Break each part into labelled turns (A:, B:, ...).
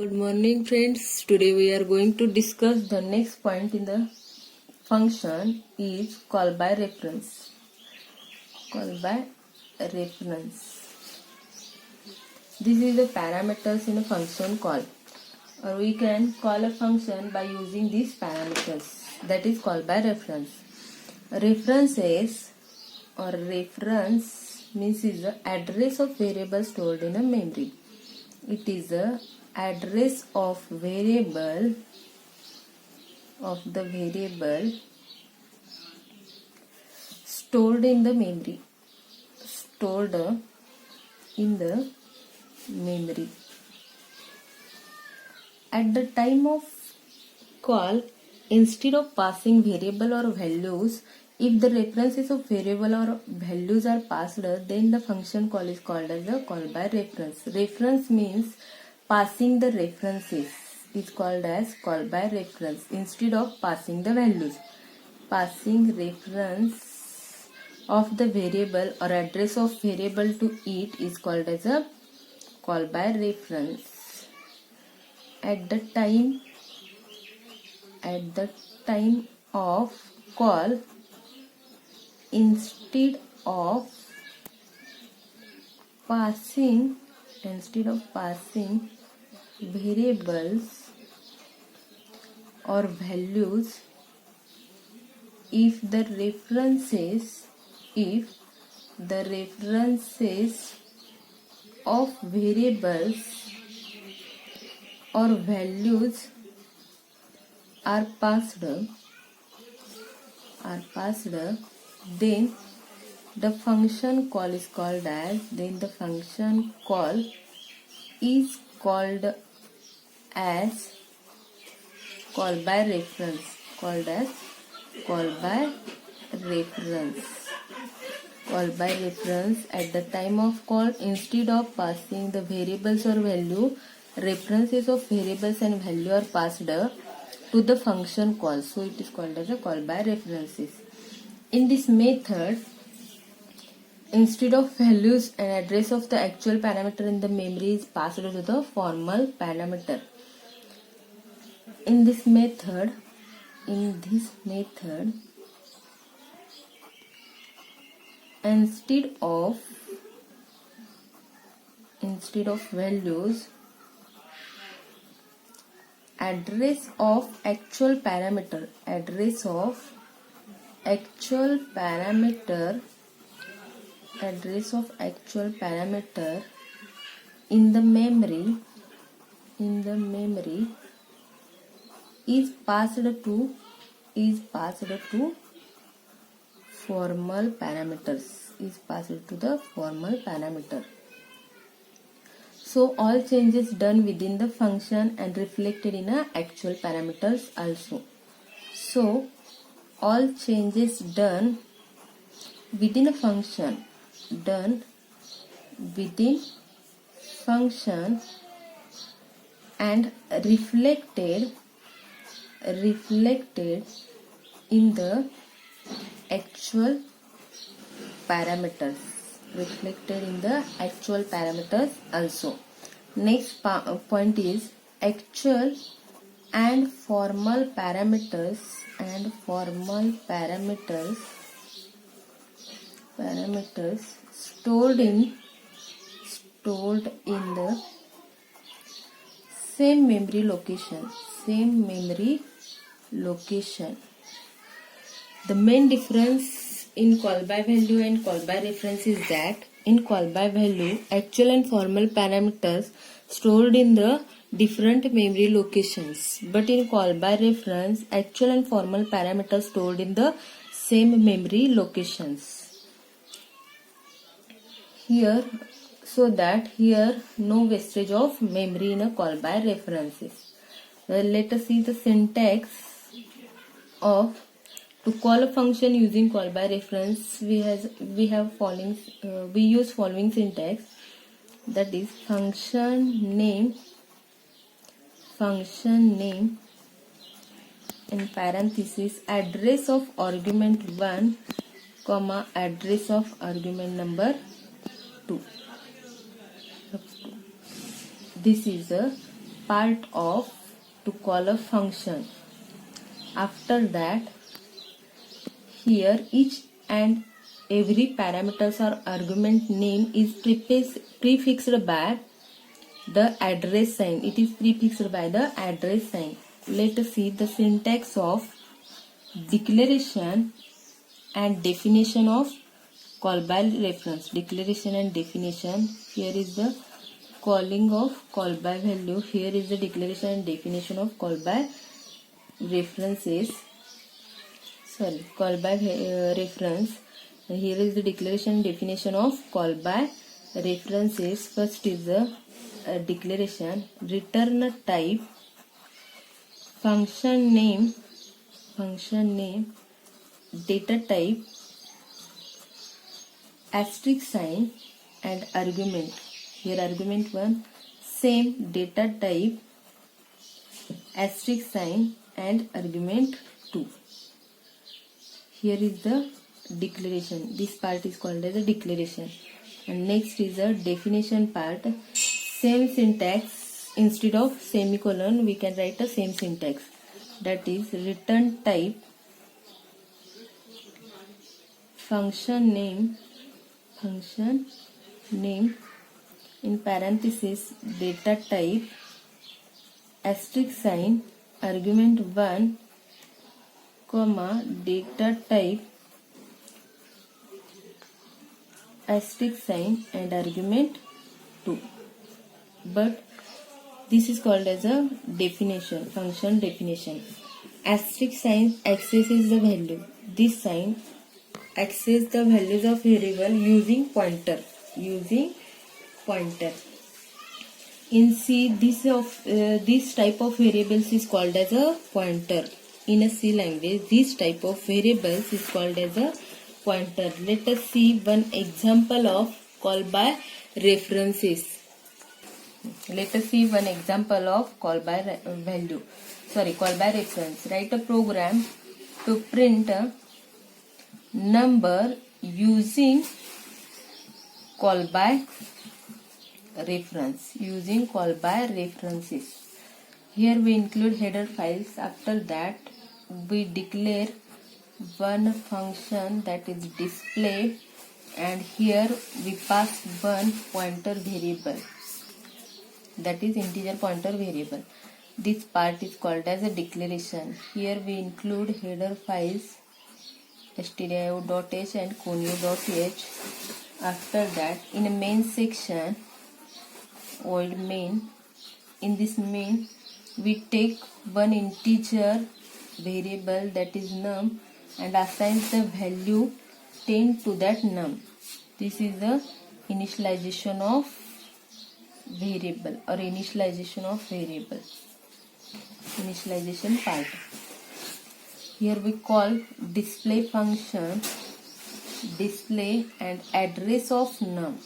A: Good morning friends. Today we are going to discuss the next point in the function is call by reference. Call by reference. This is the parameters in a function call, or we can call a function by using these parameters, that is call by reference. References or reference means is the address of variable stored in a memory. It is the address of the variable stored in the memory. At the time of call, instead of passing variable or values, if the references of variable or values are passed, then the function call is called as a call by reference. Reference means passing the references is called as call by reference instead of passing the values. Passing reference of the variable or address of variable to it is called as a call by reference. At the time of call, instead of passing variables or values, if the references of variables or values are passed, then the function call is called as call by reference. Call by reference. At the time of call, instead of passing the variables or value, references of variables and value are passed to the function call. So it is called as a call by references. In this method, instead of values, an address of the actual parameter in the memory is passed to the formal parameter. In this method, instead of values, address of actual parameter in the memory is passed to formal parameter. So all changes done within the function and reflected in actual parameters also. So all changes done within a function and reflected in the actual parameters also. Next point is actual and formal parameters stored in the same memory location. The main difference in call by value and call by reference is that in call by value, actual and formal parameters stored in the different memory locations, but in call by reference, actual and formal parameters stored in the same memory locations. Here no wastage of memory in a call by references. Let us see the syntax of to call a function using call by reference. We use following syntax, that is function name in parenthesis address of argument 1 comma address of argument number 2. This is a part of to call a function. After that, here each and every parameters or argument name is prefixed by the address sign. It is prefixed by the address sign. Let us see the syntax of declaration and definition of call by reference. Declaration and definition. Here is the calling of call by value. Here is the declaration and definition of call by references. Call by reference. Here is the declaration and definition of call by references. First is the declaration. Return type, function name, data type, asterisk sign and argument. Here argument 1, same data type, asterisk sign and argument 2. Here is the declaration. This part is called as a declaration. And next is the definition part. Same syntax, instead of semicolon we can write a same syntax. That is return type, function name in parenthesis data type, asterisk sign, argument 1, comma, data type, asterisk sign and argument 2. But this is called as a definition, function definition. Asterisk sign accesses the value. This sign access the values of variable using pointer. In C, this type of variables is called as a pointer. In a C language, this type of variables is called as a pointer. Let us see one example of call by references. Let us see one example of call by reference. Write a program to print a number using call by reference. Here we include header files. After that we declare one function, that is display, and here we pass one pointer variable, that is integer pointer variable. This part is called as a declaration. Here we include header files stdio.h and conio.h. After that, in a main section, void main, in this main we take one integer variable, that is num, and assign the value 10 to that num. This is the initialization of variable initialization part. Here we call display function, display and address of num.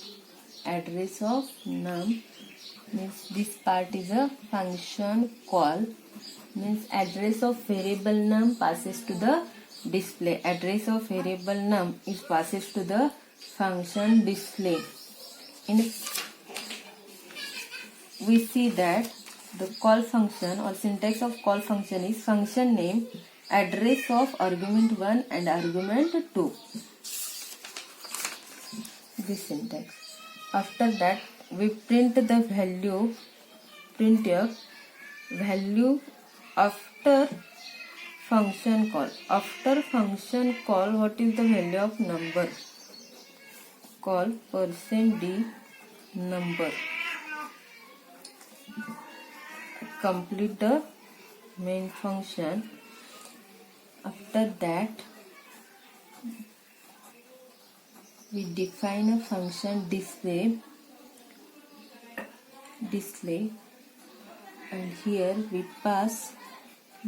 A: Means this part is a function call, means address of variable num passes to the display. Address of variable num is passes to the function display. We see that the call function or syntax of call function is function name, address of argument 1 and argument 2. This syntax. After that we print the value, value after function call. After function call, what is the value of number? Call %d number. Complete the main function. After that we define a function display, and here we pass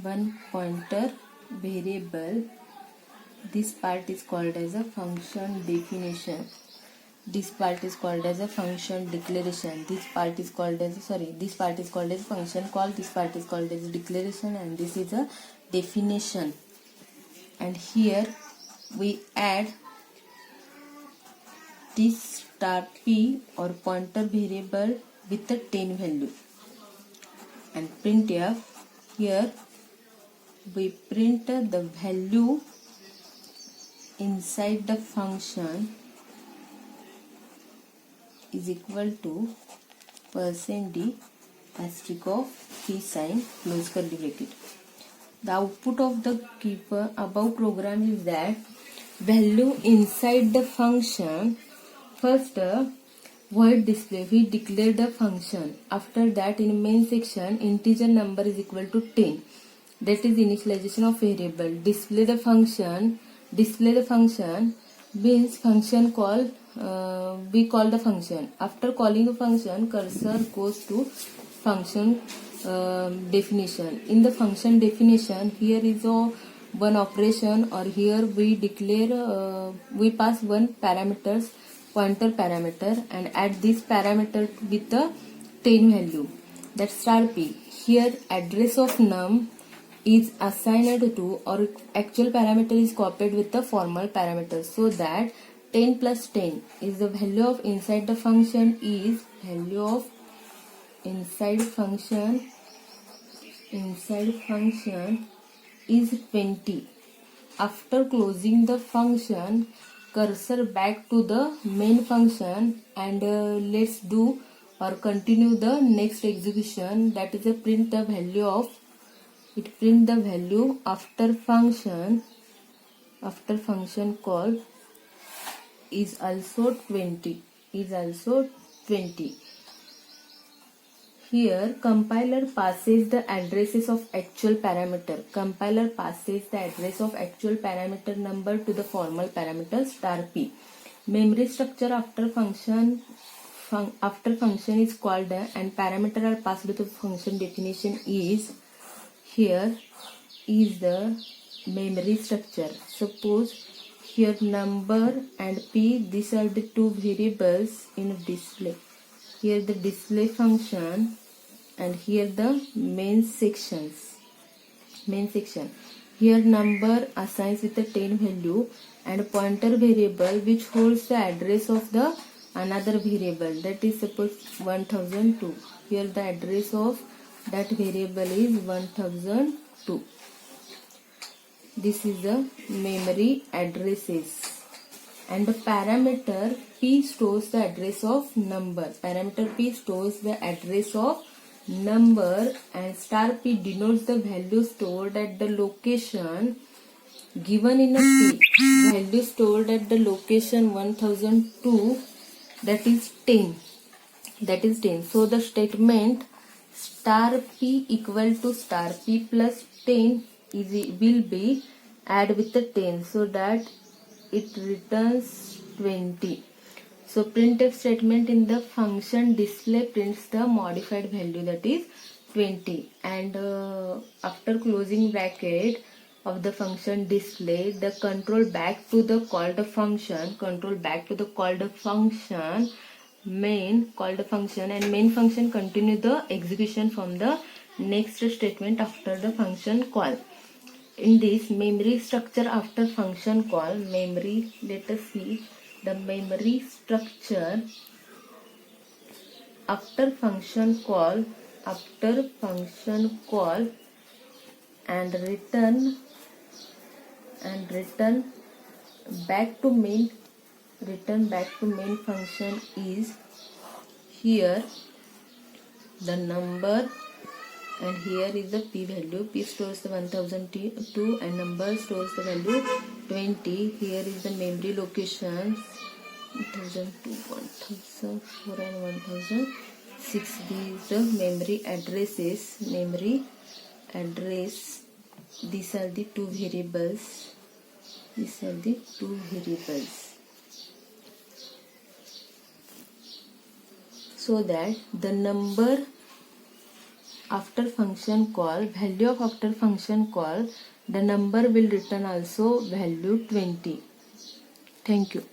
A: one pointer variable. This part is called as a function definition. This part is called as a function declaration. This part is called as function call. This part is called as declaration, and this is a definition. And here we add this star p or pointer variable with a 10 value. and printf, here we print the value inside the function is equal to %d asterisk of p sign close curly bracket. The output of the keeper above program is that value inside the function. First, void display, we declare the function. After that, in main section, integer number is equal to 10. That is initialization of variable. Display the function means function call. We call the function. After calling the function, cursor goes to function definition. In the function definition, here is one operation, or here we declare, we pass one parameters, pointer parameter, and add this parameter with the 10 value, that's star p. Here address of num is assigned to, or actual parameter is copied with the formal parameter, so that 10 plus 10 is the value of inside the function is value of inside function is 20. After closing the function, cursor back to the main function, and let's do or continue the next execution, that is a print the value of, it print the value after function call is also 20. Here compiler passes the addresses of actual parameter. Compiler passes the address of actual parameter number to the formal parameter star p. Memory structure after function is called and parameter are passed to the function definition is, here is the memory structure. Suppose here number and p, these are the two variables in display. Here the display function, and here the main section. Here number assigns with the 10 value, and pointer variable which holds the address of the another variable, that is suppose 1002. Here the address of that variable is 1002. This is the memory addresses. And the parameter p stores the address of number. Parameter p stores the address of number, and star p denotes the value stored at the location given in a p. Value stored at the location 1002, that is 10. So the statement star p equal to star p plus 10 will be add with the 10, so that it returns 20. So printf statement in the function display prints the modified value, that is 20, and after closing bracket of the function display, the control back to the called function, main called function, and main function continue the execution from the next statement after the function call. In this memory structure after function call, let us see the memory structure after function call, and return back to main function is, here the number, and here is the p value. P stores the 1002 and number stores the value 20. Here is the memory locations 1002, 1004 and 1006. These are the memory addresses. These are the two variables. So that the number after function call, value of after function call, the number will return also value 20. Thank you.